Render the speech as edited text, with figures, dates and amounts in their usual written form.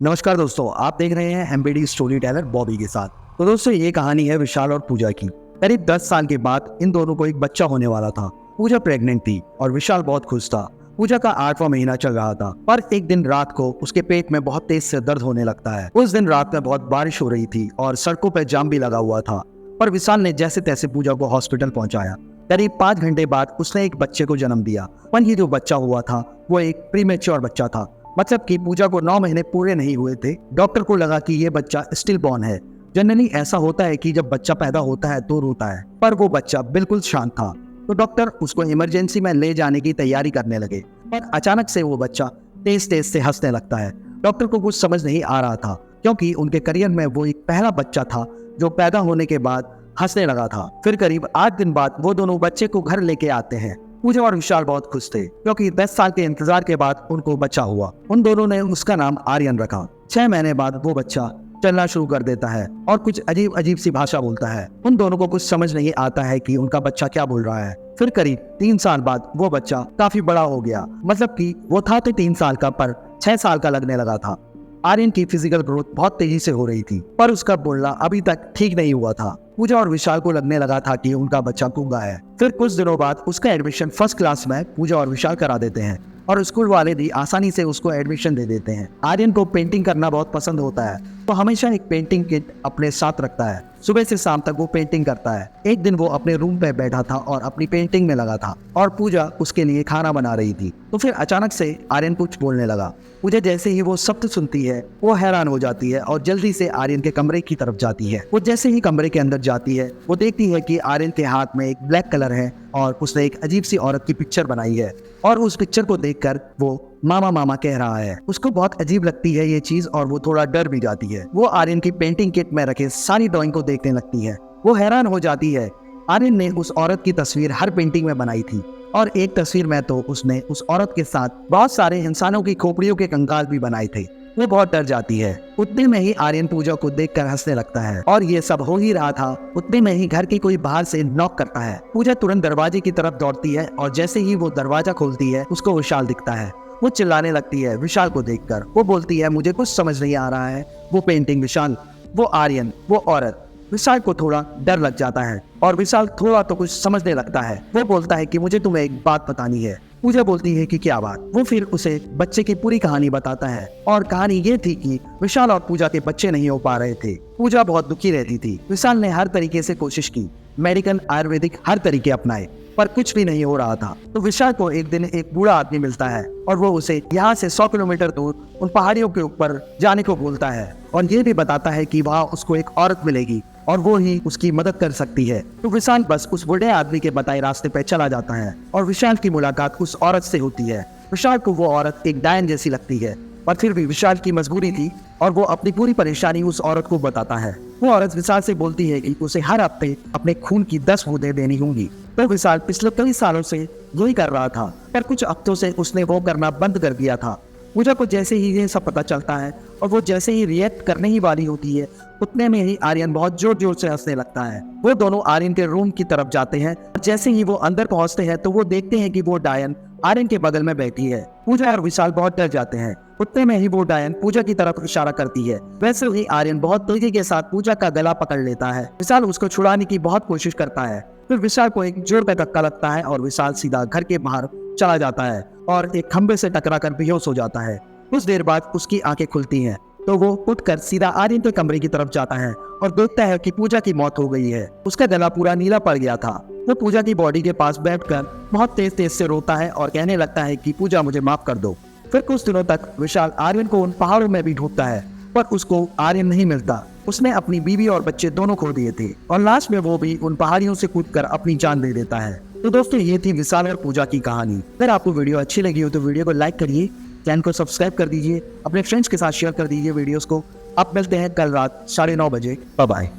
नमस्कार दोस्तों, आप देख रहे हैं एमबीडी स्टोरी टेलर बॉबी के साथ। तो दोस्तों, ये कहानी है विशाल और पूजा की। करीब 10 साल के बाद इन दोनों को एक बच्चा होने वाला था। पूजा प्रेग्नेंट थी और विशाल बहुत खुश था। पूजा का 8वां महीना चल रहा था, पर एक दिन रात को उसके पेट में बहुत तेज से दर्द होने लगता है। उस दिन रात में बहुत बारिश हो रही थी और सड़कों पर जाम भी लगा हुआ था, पर विशाल ने जैसे तैसे पूजा को हॉस्पिटल पहुंचाया। करीब 5 घंटे बाद उसने एक बच्चे को जन्म दिया, पर ये जो बच्चा हुआ था वो एक प्रीमेच्योर बच्चा था। मतलब कि पूजा को 9 महीने पूरे नहीं हुए थे। डॉक्टर को लगा कि ये बच्चा स्टिल बॉर्न है। जनरली ऐसा होता है कि जब बच्चा पैदा होता है तो रोता है, पर वो बच्चा बिल्कुल शांत था। तो डॉक्टर उसको इमरजेंसी में ले जाने की तैयारी करने लगे, पर अचानक से वो बच्चा तेज तेज से हंसने लगता है। डॉक्टर को कुछ समझ नहीं आ रहा था, क्योंकि उनके करियर में वो एक पहला बच्चा था जो पैदा होने के बाद हंसने लगा था। फिर करीब 8 दिन बाद वो दोनों बच्चे को घर लेके आते हैं। पूजा और विशाल बहुत खुश थे, क्योंकि 10 साल के इंतजार के बाद उनको बच्चा हुआ। उन दोनों ने उसका नाम आर्यन रखा। 6 महीने बाद वो बच्चा चलना शुरू कर देता है और कुछ अजीब अजीब सी भाषा बोलता है। उन दोनों को कुछ समझ नहीं आता है कि उनका बच्चा क्या बोल रहा है। फिर करीब 3 साल बाद वो बच्चा काफी बड़ा हो गया। मतलब कि वो था तो 3 साल का, पर 6 साल का लगने लगा था। आर्यन की फिजिकल ग्रोथ बहुत तेजी से हो रही थी, पर उसका बोलना अभी तक ठीक नहीं हुआ था। पूजा और विशाल को लगने लगा था कि उनका बच्चा गूंगा है। फिर कुछ दिनों बाद उसका एडमिशन फर्स्ट क्लास में पूजा और विशाल करा देते हैं, और स्कूल वाले भी आसानी से उसको एडमिशन दे देते हैं। आर्यन को पेंटिंग करना बहुत पसंद होता है, तो हमेशा एक पेंटिंग किट अपने साथ रखता है। सुबह से शाम तक वो पेंटिंग करता है। एक दिन वो अपने रूम पे बैठा था और अपनी पेंटिंग में लगा था, और पूजा उसके लिए खाना बना रही थी। तो फिर अचानक से आर्यन कुछ बोलने लगा। पूजा जैसे ही वो शब्द सुनती है वो हैरान हो जाती है और जल्दी से आर्यन के कमरे की तरफ जाती है। वो जैसे ही कमरे के अंदर जाती है वो देखती है कि आर्यन के हाथ में एक ब्लैक कलर है और उसने एक अजीब सी औरत की पिक्चर बनाई है, और उस पिक्चर को देखकर वो मामा मामा कह रहा है। उसको बहुत अजीब लगती है ये चीज, और वो थोड़ा डर भी जाती है। वो आर्यन की पेंटिंग किट में रखे सारी ड्राइंग को देखने लगती है। वो हैरान हो जाती है। आर्यन ने उस औरत की तस्वीर हर पेंटिंग में बनाई थी, और एक तस्वीर में तो उसने उस औरत के साथ बहुत सारे इंसानों की खोपड़ियों के कंकाल भी बनाए थे। वो बहुत डर जाती है। उतने में ही आर्यन पूजा को देखकर हंसने लगता है, और ये सब हो ही रहा था उतने में ही घर की कोई बाहर से नॉक करता है। पूजा तुरंत दरवाजे की तरफ दौड़ती है, और जैसे ही वो दरवाजा खोलती है उसको विशाल दिखता है। वो चिल्लाने लगती है विशाल को देखकर। वो बोलती है, मुझे कुछ समझ नहीं आ रहा है। वो पेंटिंग, विशाल, वो आर्यन, वो औरत। विशाल को थोड़ा डर लग जाता है, और विशाल थोड़ा तो कुछ समझने लगता है। वो बोलता है कि मुझे तुम्हें एक बात बतानी है। पूजा बोलती है कि क्या बात। वो फिर उसे बच्चे की पूरी कहानी बताता है, और कहानी ये थी कि विशाल और पूजा के बच्चे नहीं हो पा रहे थे। पूजा बहुत दुखी रहती थी। विशाल ने हर तरीके से कोशिश की, मेडिकल, आयुर्वेदिक, हर तरीके अपनाए, पर कुछ भी नहीं हो रहा था। तो विशाल को एक दिन एक बूढ़ा आदमी मिलता है, और वो उसे यहाँ से 100 किलोमीटर दूर उन पहाड़ियों के ऊपर जाने को बोलता है, और ये भी बताता है कि वहाँ उसको एक औरत मिलेगी और वो ही उसकी मदद कर सकती है। तो विशाल बस उस बूढ़े आदमी के बताए रास्ते पे चला जाता है, और विशाल की मुलाकात उस औरत से होती है। विशाल को वो औरत एक डायन जैसी लगती है, पर फिर भी विशाल की मजबूरी थी, और वो अपनी पूरी परेशानी उस औरत को बताता है। वो औरत विशाल से बोलती है कि उसे हर हफ्ते अपने खून की 10 बूंदें देनी होंगी। तो विशाल पिछले कई सालों से यही कर रहा था, पर कुछ हफ्तों से उसने वो करना बंद कर दिया था। पूजा को जैसे ही ये सब पता चलता है और वो जैसे ही रिएक्ट करने ही वाली होती है, उतने में ही आर्यन बहुत जोर जोर से हंसने लगता है। वो दोनों आर्यन के रूम की तरफ जाते हैं। जैसे ही वो अंदर पहुंचते हैं तो वो देखते हैं कि वो डायन आर्यन के बगल में बैठी है। पूजा और विशाल बहुत डर जाते हैं। उतने में ही वो डायन पूजा की तरफ इशारा करती है। वैसे ही आर्यन बहुत तेजी के साथ पूजा का गला पकड़ लेता है। विशाल उसको छुड़ाने की बहुत कोशिश करता है। फिर विशाल को एक जोर का धक्का लगता है, और विशाल सीधा घर के बाहर चला जाता है और एक खंबे से टकराकर बेहोश हो जाता है। कुछ देर बाद उसकी आंखें खुलती हैं, तो वो उठकर सीधा आर्यन के कमरे की तरफ जाता है और देखता है कि पूजा की मौत हो गई है। उसका गला पूरा नीला पड़ गया था। वो पूजा की बॉडी के पास बैठकर बहुत तेज तेज से रोता है और कहने लगता है कि पूजा, मुझे माफ कर दो। फिर कुछ दिनों तक विशाल आर्यन को उन पहाड़ों में भी ढूंढता है, पर उसको आर्यन नहीं मिलता। उसने अपनी बीवी और बच्चे दोनों खो दिए थे, और लास्ट में वो भी उन पहाड़ियों से कूदकर अपनी जान दे देता है। तो दोस्तों, ये थी विशाल और पूजा की कहानी। अगर आपको वीडियो अच्छी लगी हो तो वीडियो को लाइक करिए, चैनल को सब्सक्राइब कर दीजिए, अपने फ्रेंड्स के साथ शेयर कर दीजिए वीडियोस को। अब मिलते हैं कल रात 9:30 बजे। Bye bye.